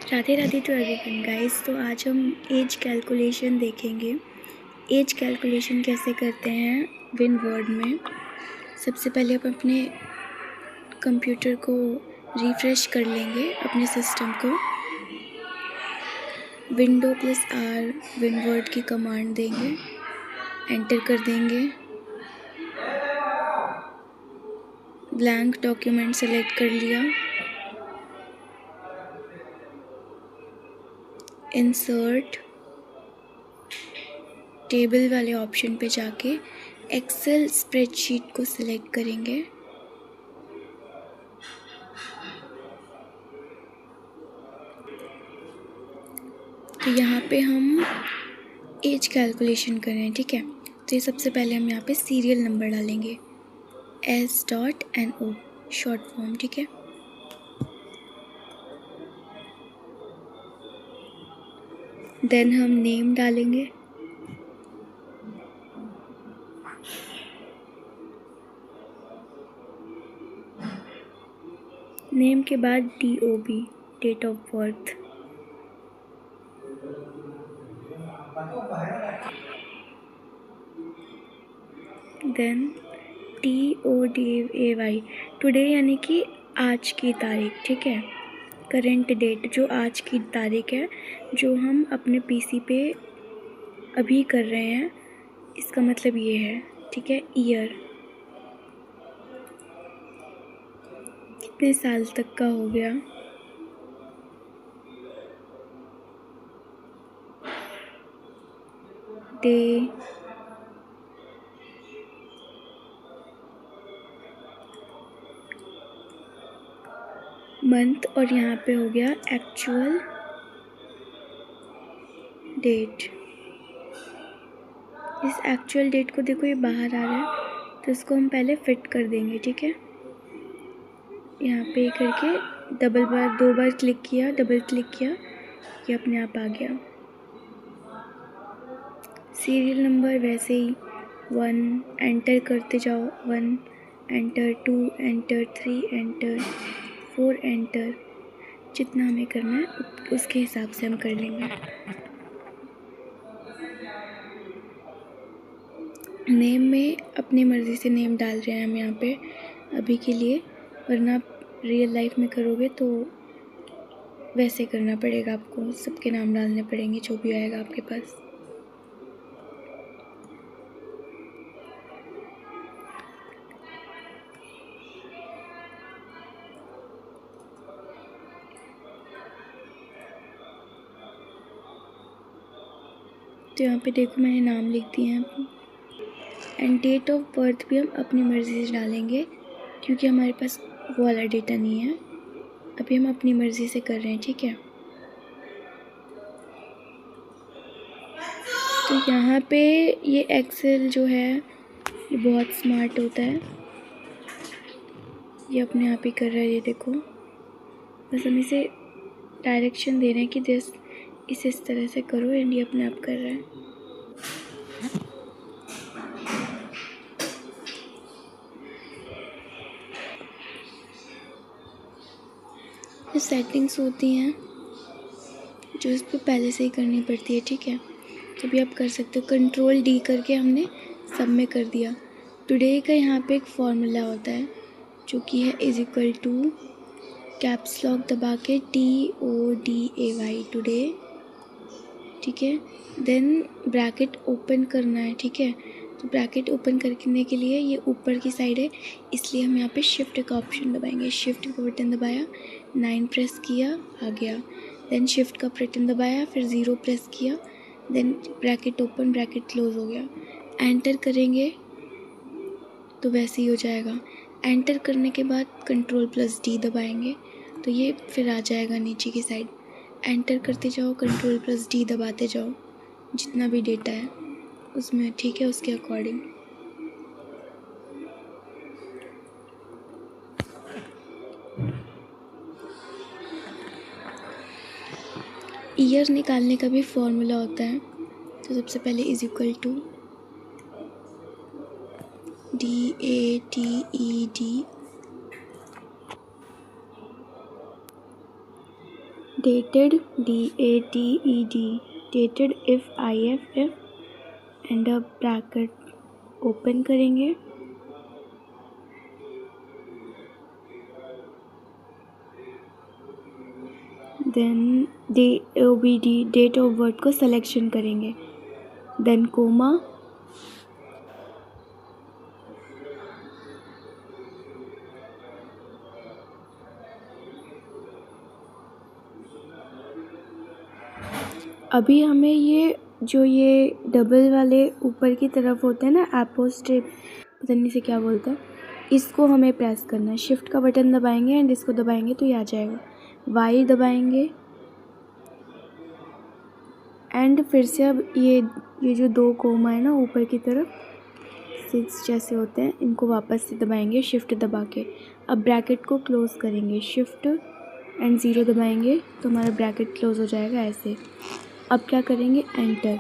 Radhe Radhe to everyone guys. तो आज हम एज कैलकुलेशन देखेंगे। एज कैलकुलेशन कैसे करते हैं विनवर्ड में। सबसे पहले हम अपने कंप्यूटर को रिफ्रेश कर लेंगे, अपने सिस्टम को। Window+R विनवर्ड की कमांड देंगे, एंटर कर देंगे। ब्लैंक डॉक्यूमेंट सेलेक्ट कर लिया। इंसर्ट टेबल वाले ऑप्शन पे जाके एक्सेल स्प्रेडशीट को सिलेक्ट करेंगे। तो यहाँ पे हम एज कैलकुलेशन कर रहे हैं, ठीक है। तो ये सबसे पहले हम यहाँ पे सीरियल नंबर डालेंगे, S.NO शॉर्ट फॉर्म, ठीक है। देन हम नेम डालेंगे, नेम के बाद DOB date of birth, then TODAY today यानी कि आज की तारीख, ठीक है। करेंट डेट जो आज की तारीख है, जो हम अपने PC पे अभी कर रहे हैं, इसका मतलब ये है, ठीक है। ईयर कितने साल तक का हो गया, डे, मंथ, और यहाँ पे हो गया एक्चुअल डेट। इस एक्चुअल डेट को देखो, ये बाहर आ रहा है, तो इसको हम पहले फिट कर देंगे, ठीक है। यहाँ पे करके दो बार क्लिक किया, डबल क्लिक किया, ये अपने आप आ गया। सीरियल नंबर वैसे ही 1 एंटर करते जाओ, 1 एंटर, 2 एंटर, 3 एंटर, 4 एंटर, जितना हमें करना है उसके हिसाब से हम कर लेंगे। नेम में अपनी मर्ज़ी से नेम डाल रहे हैं हम यहाँ पे अभी के लिए, वरना रियल लाइफ में करोगे तो वैसे करना पड़ेगा, आपको सबके नाम डालने पड़ेंगे जो भी आएगा आपके पास। तो यहाँ पे देखो मैंने नाम लिख दिए हैं। एंड डेट ऑफ बर्थ भी हम अपनी मर्ज़ी से डालेंगे, क्योंकि हमारे पास वो वाला डेटा नहीं है, अभी हम अपनी मर्ज़ी से कर रहे हैं, ठीक है। तो यहाँ पे ये एक्सेल जो है ये बहुत स्मार्ट होता है, ये अपने आप ही कर रहा है, ये देखो। बस हम इसे डायरेक्शन दे रहे हैं कि इस तरह से करो, एंड ये अपने आप कर रहा है। ये सेटिंग्स होती हैं जो इस पर पहले से ही करनी पड़ती है, ठीक है। तो भी आप कर सकते हो। Ctrl+D करके हमने सब में कर दिया। टुडे का यहाँ पे एक फॉर्मूला होता है जो कि है = कैप्स लॉक दबा के TODAY टुडे, ठीक है। देन ब्रैकेट ओपन करना है, ठीक है। तो ब्रैकेट ओपन करने के लिए ये ऊपर की साइड है, इसलिए हम यहाँ पे शिफ्ट का ऑप्शन दबाएंगे। शिफ्ट का बटन दबाया, 9 प्रेस किया, आ गया। देन शिफ्ट का बटन दबाया, फिर 0 प्रेस किया, then bracket open, bracket close हो गया। एंटर करेंगे तो वैसे ही हो जाएगा। एंटर करने के बाद Ctrl+D दबाएंगे तो ये फिर आ जाएगा नीचे की साइड। एंटर करते जाओ, Ctrl+D दबाते जाओ, जितना भी डेटा है उसमें, ठीक है, उसके अकॉर्डिंग। ईयर निकालने का भी फॉर्मूला होता है। तो सबसे पहले = DATED dated DATED dated if and अब ब्रैकेट ओपन करेंगे, then DOBD date of birth को सिलेक्शन करेंगे, देन कोमा, अभी हमें ये डबल वाले ऊपर की तरफ होते हैं ना, एपोस्ट्रोफ पता नहीं से क्या बोलते हैं, इसको हमें प्रेस करना है। शिफ्ट का बटन दबाएंगे एंड इसको दबाएंगे तो ये आ जाएगा। वाई दबाएंगे एंड फिर से अब ये जो 2 कोमा है ना ऊपर की तरफ 6 जैसे होते हैं, इनको वापस से दबाएंगे शिफ्ट दबा के। अब ब्रैकेट को क्लोज़ करेंगे, शिफ्ट एंड 0 दबाएंगे तो हमारा ब्रैकेट क्लोज़ हो जाएगा ऐसे। अब क्या करेंगे, एंटर।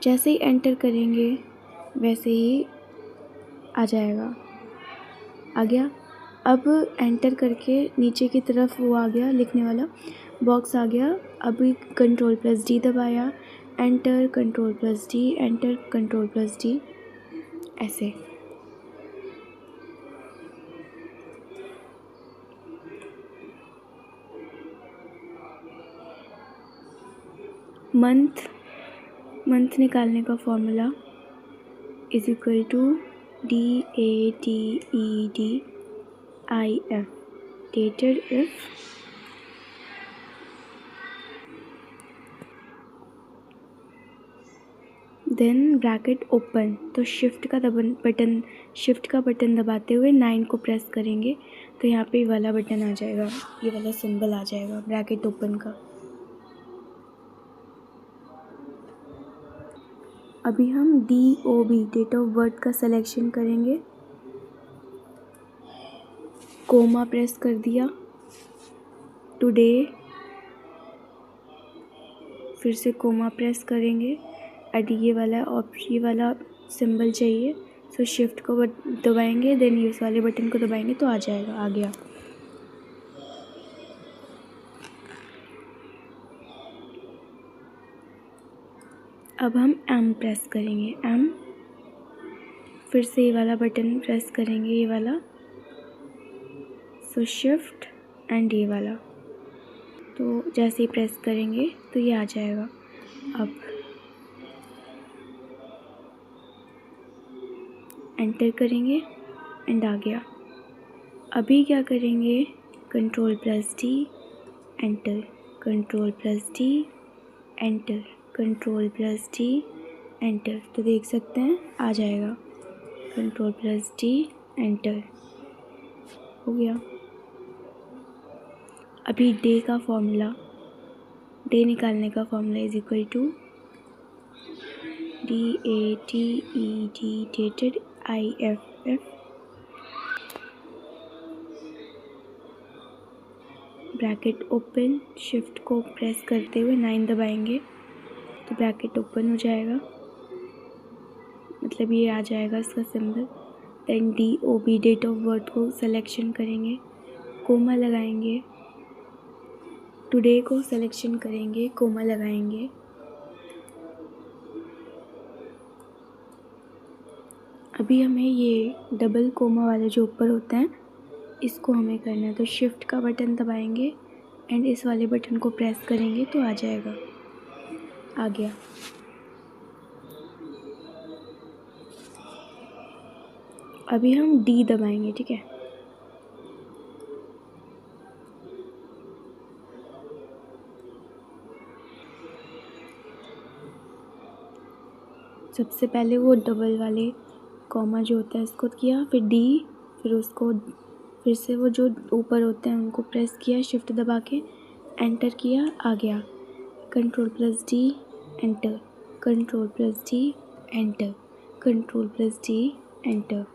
जैसे ही एंटर करेंगे वैसे ही आ जाएगा, आ गया। अब एंटर करके नीचे की तरफ वो आ गया, लिखने वाला बॉक्स आ गया। अभी Ctrl+D दबाया, एंटर, Ctrl+D, एंटर, Ctrl+D, ऐसे। मंथ निकालने का formula is equal to DATEDIF dated if then bracket open. तो शिफ्ट का बटन दबाते हुए 9 को प्रेस करेंगे तो यहाँ पे ये वाला बटन आ जाएगा, ये वाला सिंबल आ जाएगा ब्रैकेट ओपन का। अभी हम DOB डेट ऑफ बर्थ का सिलेक्शन करेंगे, कोमा प्रेस कर दिया, टुडे, फिर से कोमा प्रेस करेंगे एंड ये वाला सिंबल चाहिए, सो शिफ्ट को दबाएंगे, देन इस वाले बटन को दबाएंगे तो आ जाएगा, आ गया। अब हम M प्रेस करेंगे, M, फिर से ये वाला बटन प्रेस करेंगे, ये वाला, सो शिफ्ट एंड ये वाला, तो जैसे ही प्रेस करेंगे तो ये आ जाएगा। अब एंटर करेंगे एंड आ गया। अभी क्या करेंगे, Ctrl+D, enter, Ctrl+D, enter, Ctrl+D, enter, तो देख सकते हैं आ जाएगा। Ctrl+D, एंटर, हो गया। अभी डे का फॉर्मूला, डे निकालने का formula is equal to DATED dated IFF bracket open, shift को प्रेस करते हुए 9 दबाएंगे तो ब्रैकेट ओपन हो जाएगा, मतलब ये आ जाएगा इसका symbol. Then DOB date of birth को सिलेक्शन करेंगे, कोमा लगाएंगे, टुडे को सिलेक्शन करेंगे, कोमा लगाएंगे, अभी हमें ये डबल कोमा वाले जो ऊपर होते हैं इसको हमें करना है, तो शिफ्ट का बटन दबाएंगे एंड इस वाले बटन को प्रेस करेंगे तो आ जाएगा, आ गया। अभी हम D दबाएंगे, ठीक है। सबसे पहले वो डबल वाले कॉमा जो होता है इसको किया, फिर D, फिर से वो जो ऊपर होते हैं उनको प्रेस किया, शिफ्ट दबा के एंटर किया, आ गया। Ctrl+D, enter, Ctrl+D, enter, Ctrl+D, enter.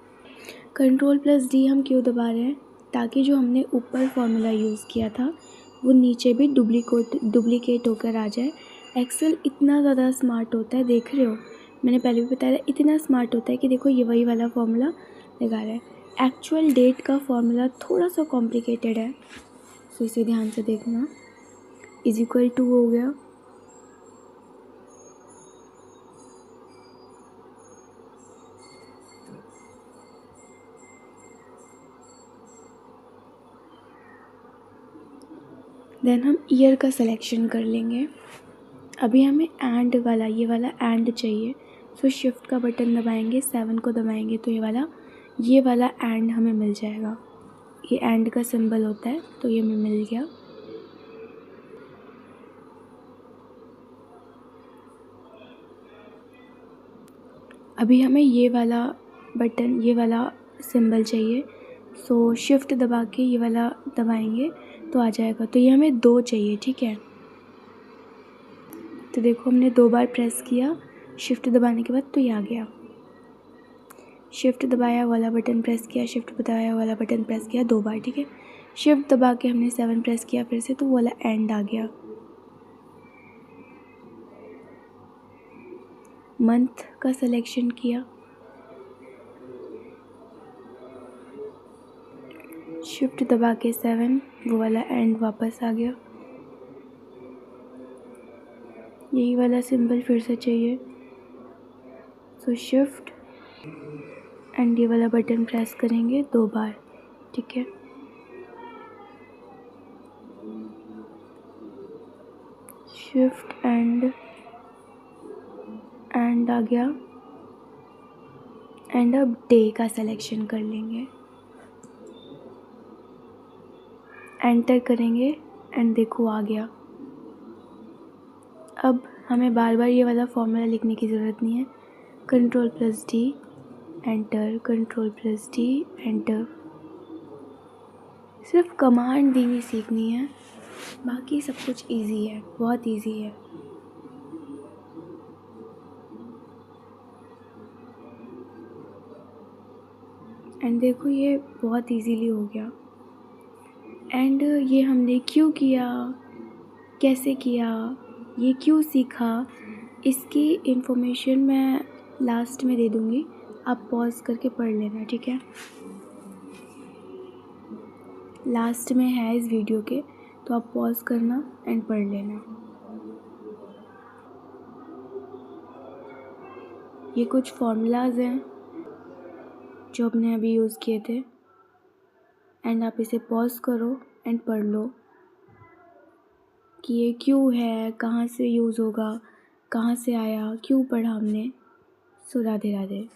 Ctrl+D हम क्यों दबा रहे हैं, ताकि जो हमने ऊपर फॉर्मूला यूज़ किया था वो नीचे भी डुप्लीकेट होकर आ जाए। एक्सेल इतना ज़्यादा स्मार्ट होता है, देख रहे हो, मैंने पहले भी बताया था, इतना स्मार्ट होता है कि देखो ये वही वाला फॉर्मूला लगा रहा है। एक्चुअल डेट का फॉर्मूला थोड़ा सा कॉम्प्लिकेटेड है, तो इसे ध्यान से देखना। इज इक्वल टू हो गया। देन हम ईयर का सिलेक्शन कर लेंगे। अभी हमें एंड वाला, ये वाला एंड चाहिए, सो शिफ्ट का बटन दबाएंगे, 7 को दबाएंगे तो ये वाला एंड हमें मिल जाएगा। ये एंड का सिंबल होता है, तो ये हमें मिल गया। अभी हमें ये वाला बटन, ये वाला सिंबल चाहिए, सो शिफ्ट दबा के ये वाला दबाएंगे तो आ जाएगा। तो ये हमें 2 चाहिए, ठीक है। तो देखो हमने 2 बार प्रेस किया शिफ्ट दबाने के बाद, तो ये आ गया। शिफ्ट दबाया वाला बटन प्रेस किया, शिफ्ट दबाया वाला बटन प्रेस किया 2 बार, ठीक है। शिफ्ट दबा के हमने 7 प्रेस किया फिर से, तो वो वाला एंड आ गया। मंथ का सिलेक्शन किया, शिफ्ट दबा के 7, वो वाला एंड वापस आ गया। यही वाला सिंबल फिर से चाहिए, सो शिफ्ट एंड ये वाला बटन प्रेस करेंगे 2 बार, ठीक है। शिफ्ट एंड आ गया। एंड अब डे का सिलेक्शन कर लेंगे, एंटर करेंगे एंड देखो आ गया। अब हमें बार बार ये वाला फॉर्मूला लिखने की ज़रूरत नहीं है। Ctrl+D enter, Ctrl+D enter. सिर्फ कमांड देनी सीखनी है, बाकी सब कुछ इजी है, बहुत इजी है। एंड देखो ये बहुत इजीली हो गया। एंड ये हमने क्यों किया, कैसे किया, ये क्यों सीखा, इसकी इन्फॉर्मेशन मैं लास्ट में दे दूँगी, आप पॉज करके पढ़ लेना, ठीक है। लास्ट में है इस वीडियो के, तो आप पॉज करना एंड पढ़ लेना। ये कुछ फॉर्मूलाज हैं जो हमने अभी यूज़ किए थे, एंड आप इसे पॉज करो एंड पढ़ लो कि ये क्यों है, कहाँ से यूज़ होगा, कहाँ से आया, क्यों पढ़ा हमने। सो राधे राधे।